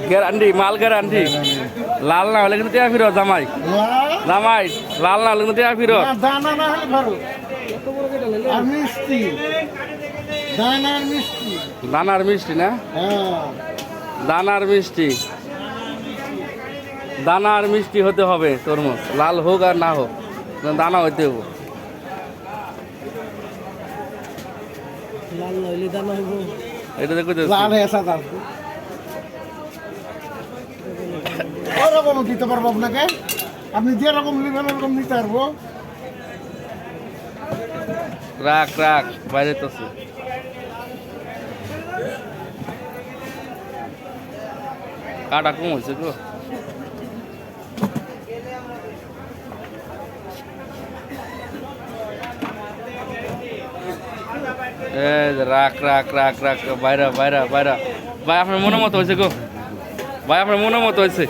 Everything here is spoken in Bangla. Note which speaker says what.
Speaker 1: গ্যারান্টি মাল গ্যারান্টি লাল না হলে কিন্তু টিয়া ফিরত জামাই জামাই লাল না হলে কিন্তু টিয়া ফিরত
Speaker 2: দানা না হলে ভালো আর মিষ্টি দানার মিষ্টি
Speaker 1: দানার মিষ্টি না
Speaker 2: হ্যাঁ
Speaker 1: দানার মিষ্টি দানার মিষ্টি হতে হবে তরমুজ লাল হোক আর না হোক দানা হইতে হবে
Speaker 2: লাল নইলে দানা হইব
Speaker 1: এটা দেখো
Speaker 2: লাল এসা দাম ওরকম দিতে পারবো আপনাকে আপনি যেরকম নেবেন ওরকম দিতে পারবো
Speaker 1: রাখ রাখ বাইরে তো কাটা কম হয়েছে গো রাখ রাখ রাখ রাখ বাইরা বাইরা বাইরা ভাই আপনার মনের মতো হয়েছে গো ভাই আপনার মনের মতো হয়েছে